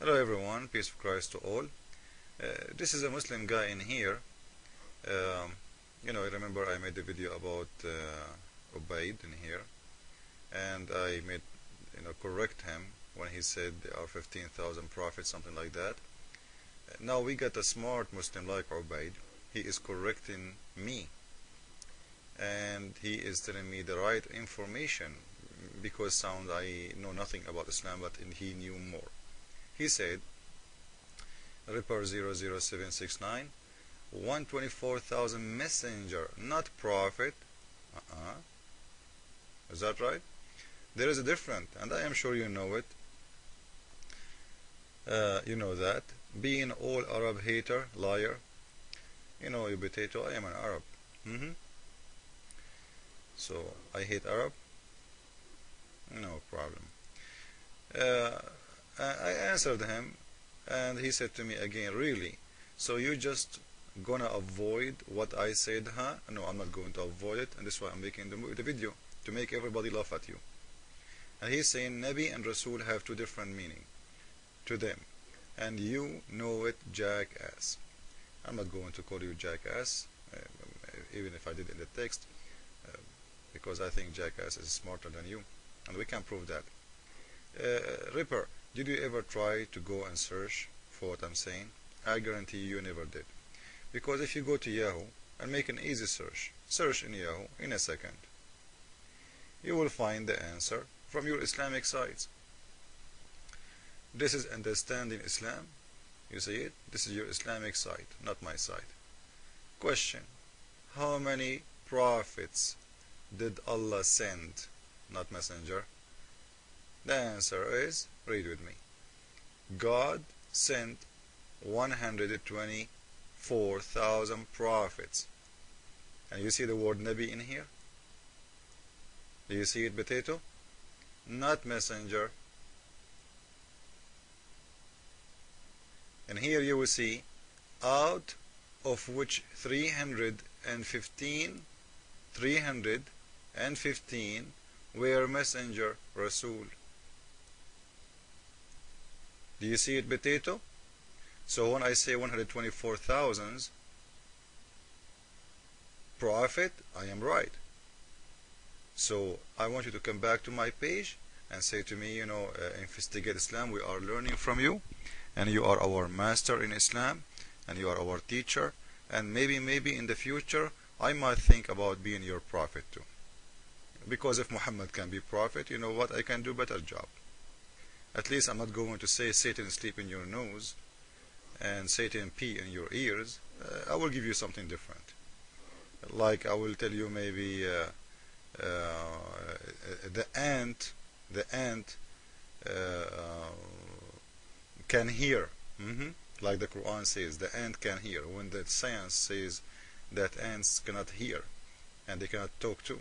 Hello everyone, peace of Christ to all. This is a Muslim guy in here. I remember I made a video about Ubaid in here, and I made correct him when he said there are 15,000 prophets, something like that. Now we got a smart Muslim like Ubaid. He is correcting me, and he is telling me the right information because I know nothing about Islam, but he knew more. He said, Ripper 00769, 124,000 messenger, not prophet. Is that right? There is a difference, and I am sure you know it. You know that. Being all Arab hater, liar. You potato, I am an Arab. So, I hate Arab? No problem. I answered him, and he said to me again, really? So you just gonna avoid what I said, huh? No, I'm not going to avoid it, and this is why I'm making the video, to make everybody laugh at you. And he's saying Nabi and Rasul have two different meaning to them, and you know it, jackass. I'm not going to call you jackass, even if I did in the text, because I think jackass is smarter than you, and we can prove that. Ripper, did you ever try to go and search for what I'm saying? I guarantee you never did. Because if you go to Yahoo and make an easy search in Yahoo in a second, you will find the answer from your Islamic sites. This is Understanding Islam. You see it? This is your Islamic site, not my site. Question: how many prophets did Allah send? Not messenger. The answer is, read with me. God sent 124,000 prophets. And you see the word Nabi in here? Do you see it, potato? Not messenger. And here you will see, out of which 315 were messenger, Rasul. Do you see it, potato? So when I say 124,000 prophet, I am right. So I want you to come back to my page and say to me, Investigate Islam, we are learning from you, and you are our master in Islam, and you are our teacher, and maybe in the future I might think about being your prophet too. Because if Muhammad can be prophet, you know what, I can do better job. At least I'm not going to say Satan sleep in your nose and Satan pee in your ears. I will give you something different. Like I will tell you maybe the ant can hear. Like the Quran says, the ant can hear. When the science says that ants cannot hear and they cannot talk too.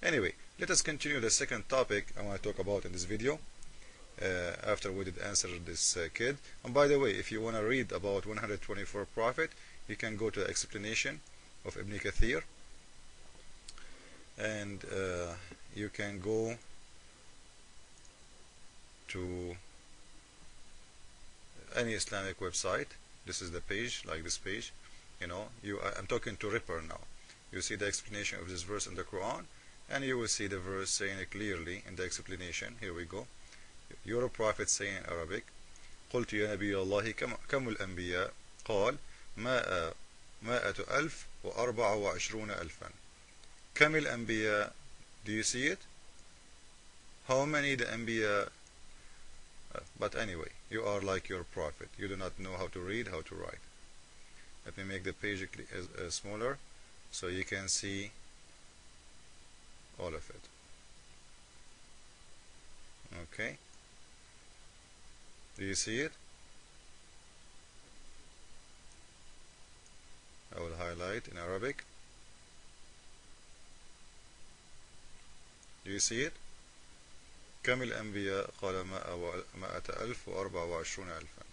Anyway, let us continue the second topic I want to talk about in this video. After we did answer this kid. And by the way, if you want to read about 124 prophet, you can go to the explanation of Ibn Kathir, and you can go to any Islamic website. This is the page, like this page. I'm talking to Ripper now. You see the explanation of this verse in the Quran, and you will see the verse saying it clearly in the explanation. Here we go. Your prophet saying in Arabic, قلت يا نبي الله كم الأنبياء قال 124 ألفا. كم الأنبياء? Do you see it? How many the Anbiya? But anyway, you are like your prophet. You do not know how to read, how to write. Let me make the page smaller so you can see all of it. Okay. Do you see it? I will highlight in Arabic. Do you see it? كم الأنبياء قال 124 ألفا.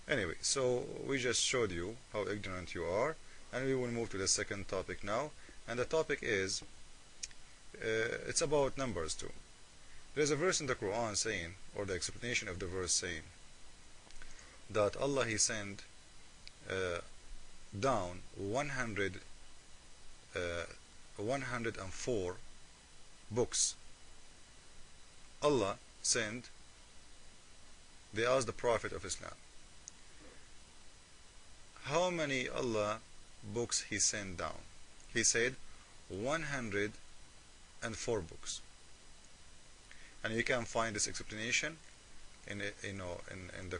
Anyway, so we just showed you how ignorant you are, and we will move to the second topic now. And the topic is, it's about numbers too. There is a verse in the Quran saying, or the explanation of the verse saying, that Allah He sent down 104 books. Allah sent, they asked the Prophet of Islam, how many Allah books He sent down? He said 104 books. And you can find this explanation in the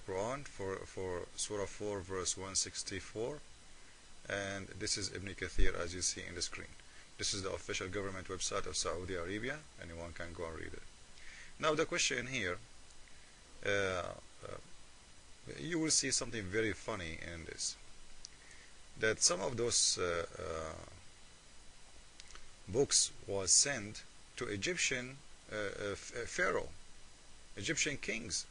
Quran for Surah 4 verse 164, and this is Ibn Kathir, as you see in the screen. This is the official government website of Saudi Arabia. Anyone can go and read it. Now the question here, you will see something very funny in this, that some of those books was sent to Egyptian pharaoh, Egyptian kings.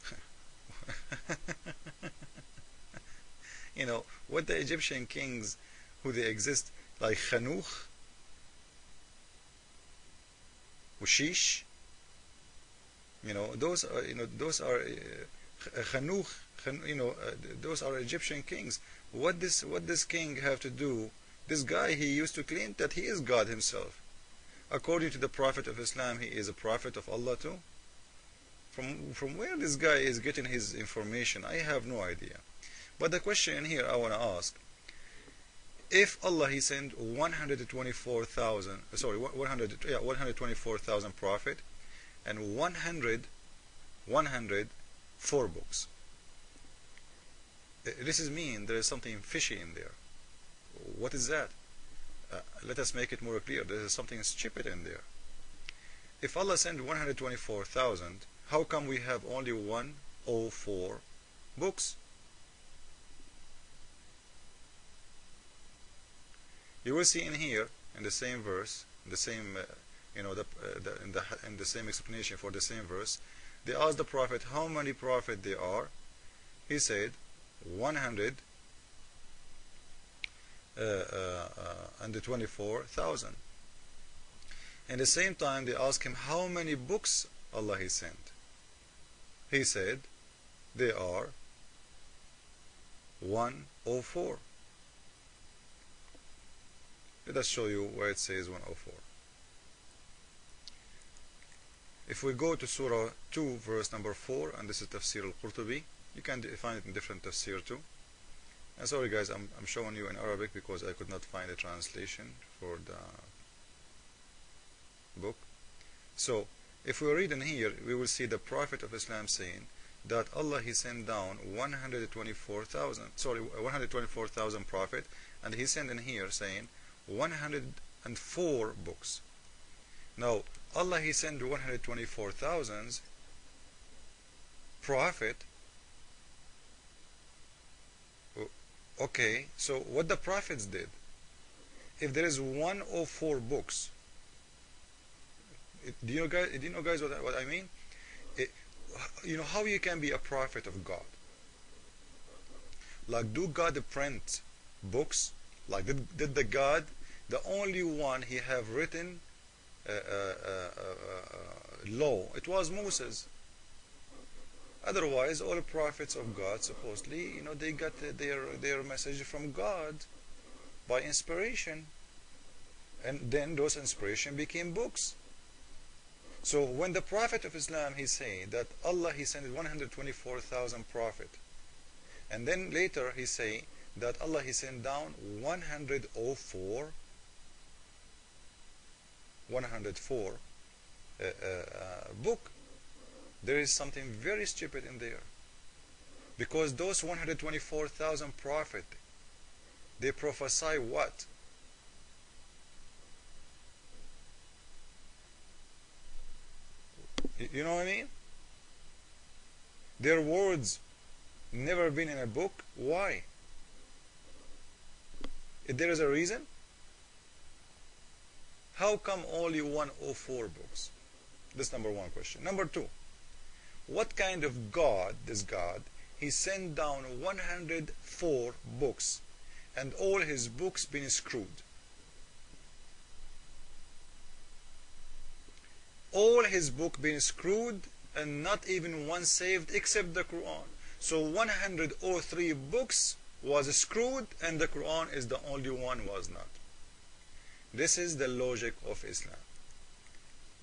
You know what the Egyptian kings who they exist, like Khanukh, Ushish, those are Khanukh, those are Egyptian kings. What this king have to do? This guy, he used to claim that he is God himself. According to the Prophet of Islam, he is a prophet of Allah too. From where this guy is getting his information, I have no idea. But the question here I want to ask, if Allah He sent 124,000 prophet and 104 books, this is mean there is something fishy in there. What is that? Let us make it more clear. There is something stupid in there. If Allah sent 124,000, how come we have only 104 books? You will see in here, in the same verse, in the same, in the same explanation for the same verse, they asked the Prophet how many prophets there are. He said 124,000. At the same time, they asked him how many books Allah He sent. He said they are 104. Let us show you where it says 104. If we go to Surah 2 verse number 4, and this is Tafsir al-Qurtubi, you can find it in different tafsir too. And sorry guys, I'm showing you in Arabic because I could not find a translation for the book. So if we read in here, we will see the Prophet of Islam saying that Allah He sent down 124,000 prophet, and He sent in here saying 104 books. Now Allah He sent 124,000 prophet. Okay, so what the prophets did, if there is 104 books, do you know guys what I mean? How you can be a prophet of God? Like, do God print books? Like, did the God, the only one He have written law, it was Moses. Otherwise, all the prophets of God, supposedly, they got their message from God by inspiration, and then those inspiration became books. So when the Prophet of Islam, he say that Allah He sent 124,000 prophet, and then later he say that Allah He sent down 104 book, there is something very stupid in there, because those 124,000 prophet, they prophesy what? You know what I mean? Their words never been in a book. Why? If there is a reason, how come only 104 books? That's number one question. Number two, what kind of God, this God, He sent down 104 books, and all His books been screwed? All His book been screwed, and not even one saved except the Quran. So 103 books was screwed, and the Quran is the only one was not. This is the logic of Islam.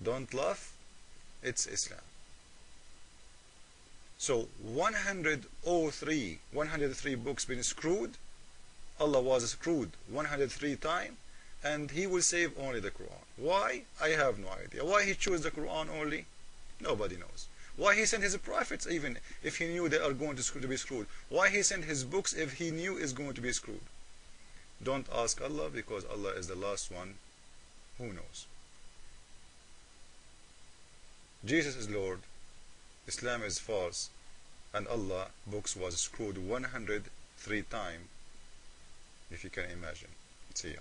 Don't laugh, it's Islam. So 103 books been screwed. Allah was screwed 103 times, and He will save only the Quran. Why? I have no idea. Why He chose the Quran only? Nobody knows. Why He sent His prophets even if He knew they are going to be screwed? Why He sent His books if He knew it's going to be screwed? Don't ask Allah, because Allah is the last one who knows. Jesus is Lord, Islam is false, and Allah books was screwed 103 times, if you can imagine. See ya.